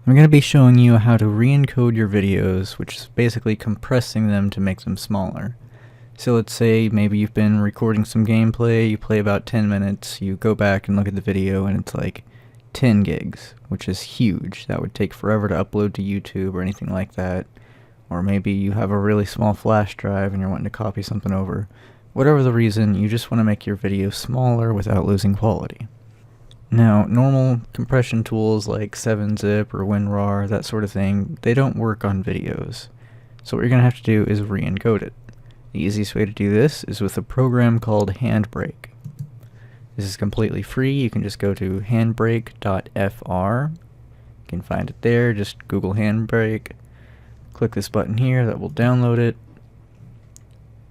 I'm going to be showing you how to re-encode your videos, which is basically compressing them to make them smaller. So let's say maybe you've been recording some gameplay, you play about 10 minutes, you go back and look at the video and it's like 10 gigs, which is huge. That would take forever to upload to YouTube or anything like that. Or maybe you have a really small flash drive and you're wanting to copy something over. Whatever the reason, you just want to make your video smaller without losing quality. Now, normal compression tools like 7-zip or WinRAR, that sort of thing, they don't work on videos. So what you're going to have to do is re-encode it. The easiest way to do this is with a program called Handbrake. This is completely free. You can just go to handbrake.fr. You can find it there. Just Google Handbrake. Click this button here. That will download it.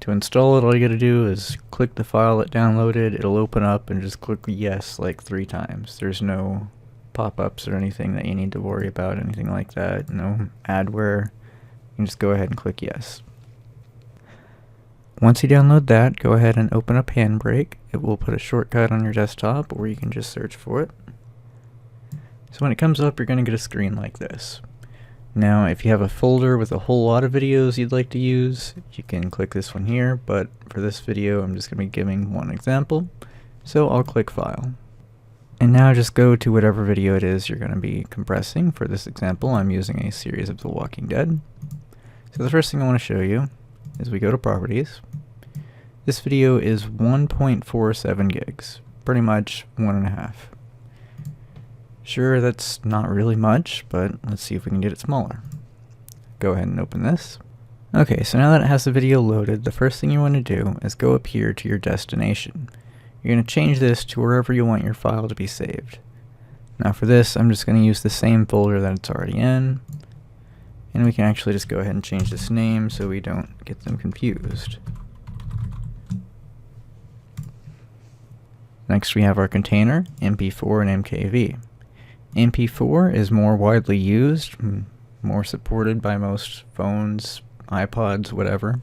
To install it, all you gotta do is click the file it downloaded. It'll open up and just click yes like 3 times. There's no pop-ups or anything that you need to worry about, anything like that. No adware. You can just go ahead and click yes. Once you download that, go ahead and open up Handbrake. It will put a shortcut on your desktop, or you can just search for it. So when it comes up, you're going to get a screen like this. Now, if you have a folder with a whole lot of videos you'd like to use, you can click this one here, but for this video, I'm just going to be giving one example. So I'll click File. And now just go to whatever video it is you're going to be compressing. For this example, I'm using a series of The Walking Dead. So the first thing I want to show you is we go to Properties. This video is 1.47 gigs, pretty much 1.5. Sure, that's not really much, but let's see if we can get it smaller. Go ahead and open this. Okay, so now that it has the video loaded, the first thing you want to do is go up here to your destination. You're going to change this to wherever you want your file to be saved. Now for this, I'm just going to use the same folder that it's already in. And we can actually just go ahead and change this name so we don't get them confused. Next we have our container, MP4 and MKV. MP4 is more widely used, more supported by most phones, iPods, whatever.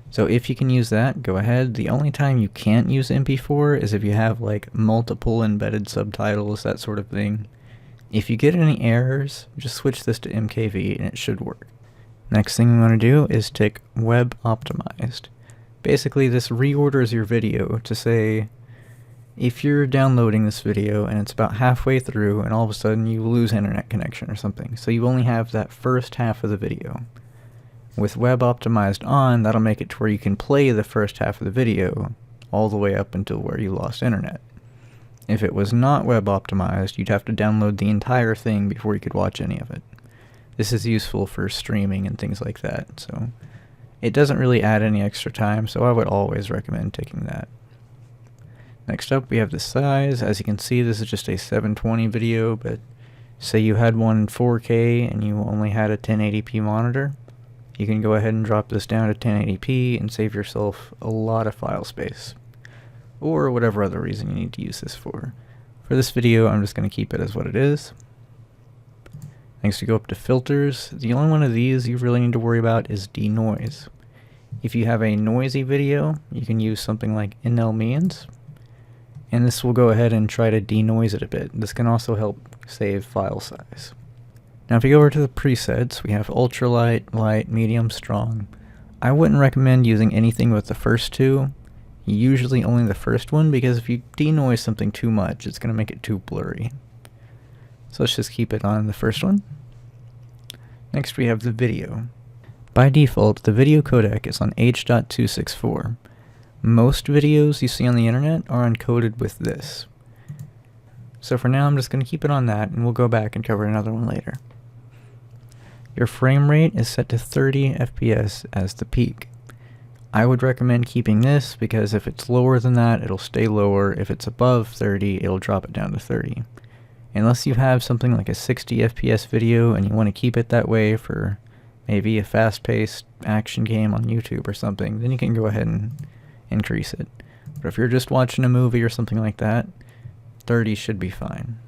So if you can use that, go ahead. The only time you can't use MP4 is if you have like multiple embedded subtitles, that sort of thing. If you get any errors, just switch this to MKV and it should work. Next thing we want to do is tick Web Optimized. Basically this reorders your video to say, if you're downloading this video and it's about halfway through and all of a sudden you lose internet connection or something, so you only have that first half of the video. With Web Optimized on, that'll make it to where you can play the first half of the video all the way up until where you lost internet. If it was not Web Optimized, you'd have to download the entire thing before you could watch any of it. This is useful for streaming and things like that, so it doesn't really add any extra time, so I would always recommend taking that. Next up we have the size. As you can see, this is just a 720 video, but say you had one in 4K and you only had a 1080p monitor, you can go ahead and drop this down to 1080p and save yourself a lot of file space. Or whatever other reason you need to use this for. For this video, I'm just going to keep it as what it is. Next we go up to filters. The only one of these you really need to worry about is denoise. If you have a noisy video, you can use something like NL-means. And this will go ahead and try to denoise it a bit. This can also help save file size. Now if you go over to the presets, we have ultralight, light, medium, strong. I wouldn't recommend using anything with the first two. Usually only the first one, because if you denoise something too much, it's going to make it too blurry. So let's just keep it on the first one. Next we have the video. By default, the video codec is on H.264. Most videos you see on the internet are encoded with this. So for now I'm just going to keep it on that, and we'll go back and cover another one later. Your frame rate is set to 30 FPS as the peak. I would recommend keeping this because if it's lower than that, it'll stay lower. If it's above 30, it'll drop it down to 30. Unless you have something like a 60 FPS video and you want to keep it that way for maybe a fast-paced action game on YouTube or something, then you can go ahead and increase it. But if you're just watching a movie or something like that, 30 should be fine.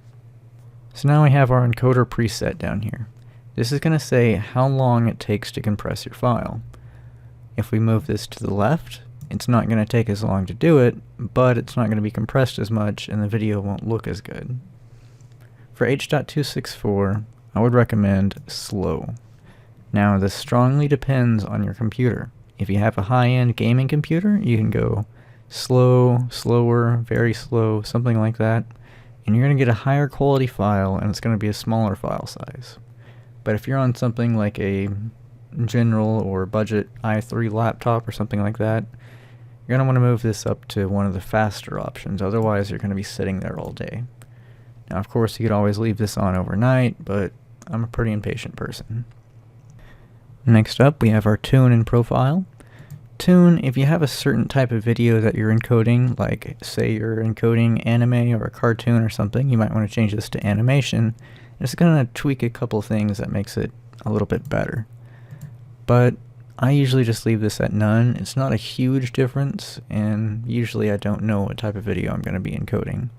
So now we have our encoder preset down here. This is going to say how long it takes to compress your file. If we move this to the left, it's not going to take as long to do it, but it's not going to be compressed as much and the video won't look as good. For H.264, I would recommend slow. Now, this strongly depends on your computer. If you have a high-end gaming computer, you can go slow, slower, very slow, something like that, and you're going to get a higher quality file, and it's going to be a smaller file size. But if you're on something like a general or budget i3 laptop or something like that, you're going to want to move this up to one of the faster options, otherwise you're going to be sitting there all day. Now, of course, you could always leave this on overnight, but I'm a pretty impatient person. Next up, we have our tune and profile. Tune, if you have a certain type of video that you're encoding, like say you're encoding anime or a cartoon or something, you might want to change this to animation. It's going to tweak a couple things that makes it a little bit better. But I usually just leave this at none. It's not a huge difference, and usually I don't know what type of video I'm going to be encoding.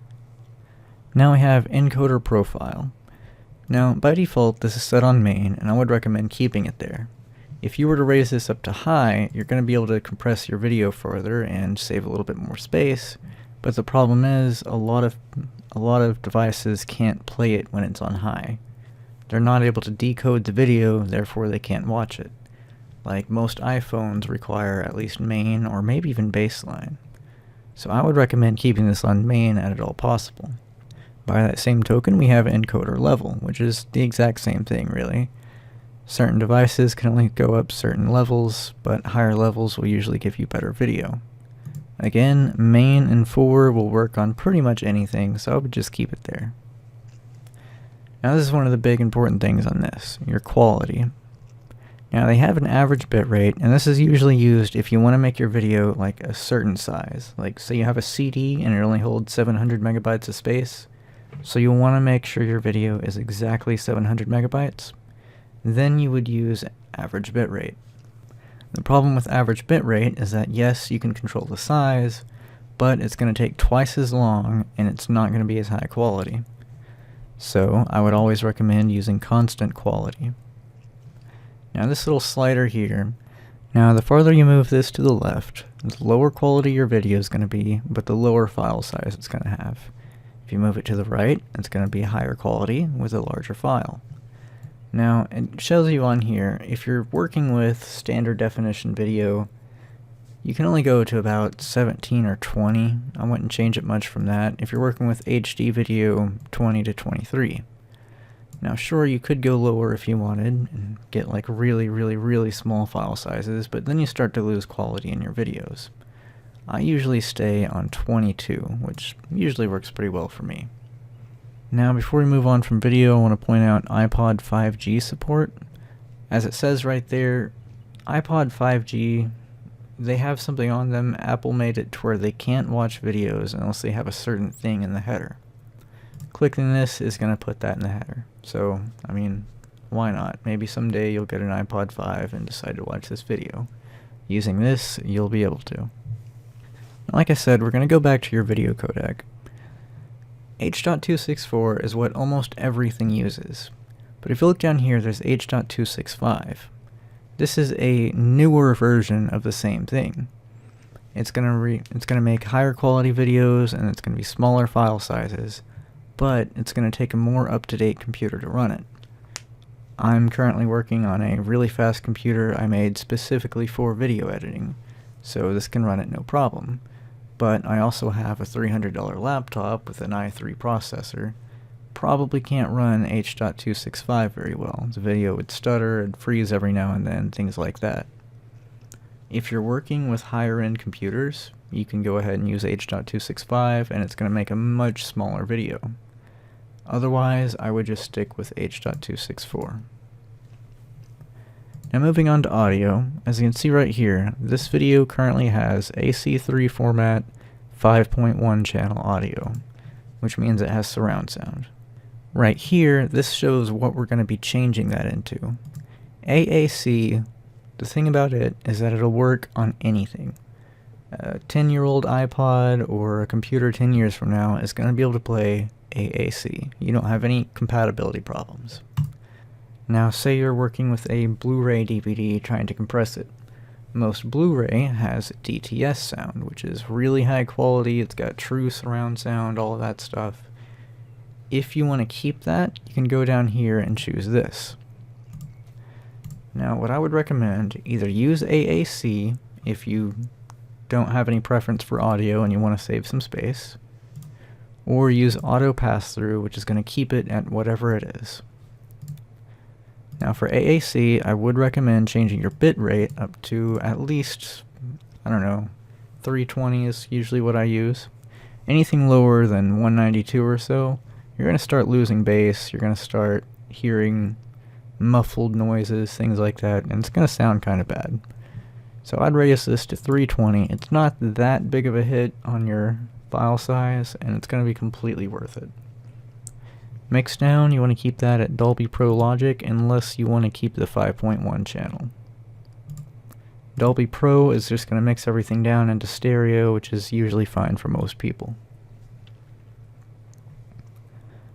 Now we have Encoder Profile. Now, by default, this is set on main, and I would recommend keeping it there. If you were to raise this up to high, you're going to be able to compress your video further and save a little bit more space, but the problem is a lot of devices can't play it when it's on high. They're not able to decode the video, therefore they can't watch it. Like most iPhones require at least main or maybe even baseline. So I would recommend keeping this on main at all possible. By that same token, we have encoder level, which is the exact same thing, really. Certain devices can only go up certain levels, but higher levels will usually give you better video. Again, main and 4 will work on pretty much anything, so I would just keep it there. Now this is one of the big important things on this, your quality. Now they have an average bitrate, and this is usually used if you want to make your video like a certain size. Like say you have a CD and it only holds 700 megabytes of space. So you'll want to make sure your video is exactly 700 megabytes. Then you would use average bitrate. The problem with average bitrate is that yes, you can control the size, but it's going to take twice as long and it's not going to be as high quality. So I would always recommend using constant quality. Now this little slider here, now the farther you move this to the left, the lower quality your video is going to be, but the lower file size it's going to have. If you move it to the right, it's going to be higher quality with a larger file. Now, it shows you on here, if you're working with standard definition video, you can only go to about 17 or 20. I wouldn't change it much from that. If you're working with HD video, 20 to 23. Now sure, you could go lower if you wanted, and get like really small file sizes, but then you start to lose quality in your videos. I usually stay on 22, which usually works pretty well for me. Now before we move on from video, I want to point out iPod 5G support. As it says right there, iPod 5G, they have something on them. Apple made it to where they can't watch videos unless they have a certain thing in the header. Clicking this is going to put that in the header. So, I mean, why not? Maybe someday you'll get an iPod 5 and decide to watch this video. Using this, you'll be able to. Like I said, we're going to go back to your video codec. H.264 is what almost everything uses. But if you look down here, there's H.265. This is a newer version of the same thing. It's gonna make higher quality videos, and it's going to be smaller file sizes, but it's going to take a more up-to-date computer to run it. I'm currently working on a really fast computer I made specifically for video editing, so this can run it no problem. But I also have a $300 laptop with an i3 processor. Probably can't run H.265 very well. The video would stutter and freeze every now and then, things like that. If you're working with higher end computers, you can go ahead and use H.265 and it's going to make a much smaller video. Otherwise, I would just stick with H.264. Now moving on to audio, as you can see right here, this video currently has AC3 format 5.1 channel audio, which means it has surround sound. Right here, this shows what we're going to be changing that into. AAC, the thing about it is that it'll work on anything. A 10-year-old iPod or a computer 10 years from now is going to be able to play AAC. You don't have any compatibility problems. Now say you're working with a Blu-ray DVD trying to compress it. Most Blu-ray has DTS sound, which is really high quality, it's got true surround sound, all of that stuff. if you want to keep that, you can go down here and choose this. Now what I would recommend, either use AAC if you don't have any preference for audio and you want to save some space, or use auto pass-through, which is going to keep it at whatever it is. Now for AAC, I would recommend changing your bit rate up to at least, I don't know, 320 is usually what I use. Anything lower than 192 or so, you're going to start losing bass, you're going to start hearing muffled noises, things like that, and it's going to sound kind of bad. So I'd raise this to 320. It's not that big of a hit on your file size, and it's going to be completely worth it. Mix down, you want to keep that at Dolby Pro Logic unless you want to keep the 5.1 channel. Dolby Pro is just going to mix everything down into stereo, which is usually fine for most people.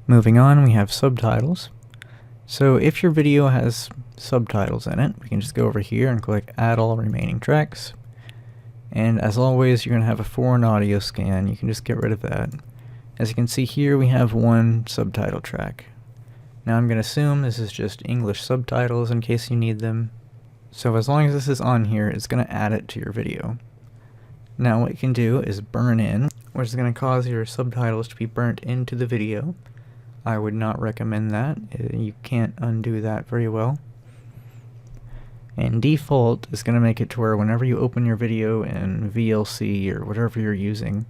Moving on, we have subtitles. So if your video has subtitles in it, we can just go over here and click Add All Remaining Tracks. And as always, you're going to have a foreign audio scan. You can just get rid of that. As you can see here, we have one subtitle track. Now I'm going to assume this is just English subtitles in case you need them. So as long as this is on here, it's going to add it to your video. Now what you can do is burn in, which is going to cause your subtitles to be burnt into the video. I would not recommend that. You can't undo that very well. And default is going to make it to where whenever you open your video in VLC or whatever you're using,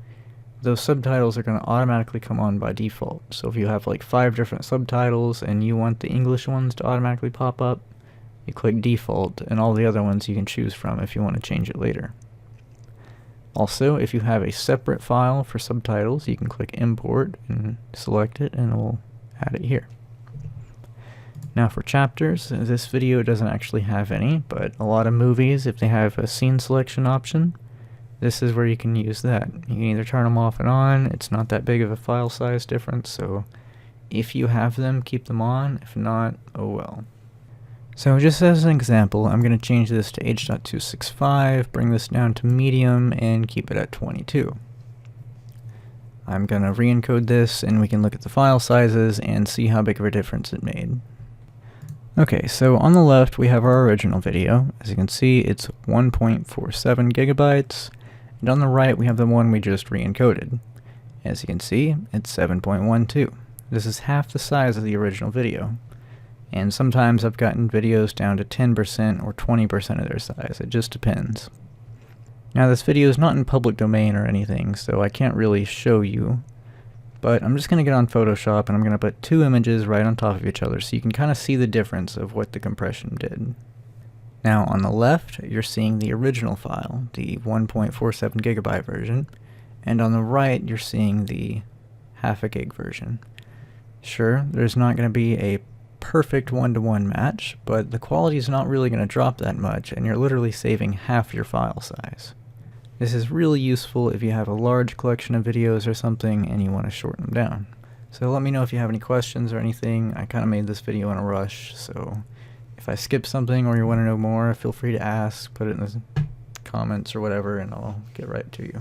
those subtitles are going to automatically come on by default. So if you have like 5 different subtitles and you want the English ones to automatically pop up, you click default, and all the other ones you can choose from if you want to change it later. Also, if you have a separate file for subtitles, you can click import and select it, and it will add it here. Now for chapters, this video doesn't actually have any, but a lot of movies, if they have a scene selection option, this is where you can use that. You can either turn them off and on. It's not that big of a file size difference, so if you have them, keep them on. If not, oh well. So just as an example, I'm going to change this to H.265, bring this down to medium, and keep it at 22. I'm going to re-encode this, and we can look at the file sizes and see how big of a difference it made. Okay, so on the left we have our original video. As you can see, it's 1.47 gigabytes, and on the right we have the one we just re-encoded. As you can see, it's 7.12. This is half the size of the original video. And sometimes I've gotten videos down to 10% or 20% of their size. It just depends. Now this video is not in public domain or anything, so I can't really show you. But I'm just going to get on Photoshop and I'm going to put 2 images right on top of each other so you can kind of see the difference of what the compression did. Now on the left, you're seeing the original file, the 1.47 gigabyte version. And on the right, you're seeing the half a gig version. Sure, there's not going to be a perfect one-to-one match, but the quality is not really going to drop that much, and you're literally saving half your file size. This is really useful if you have a large collection of videos or something and you want to shorten them down. So let me know if you have any questions or anything. I kind of made this video in a rush, so if I skip something or you want to know more, feel free to ask, put it in the comments or whatever, and I'll get right to you.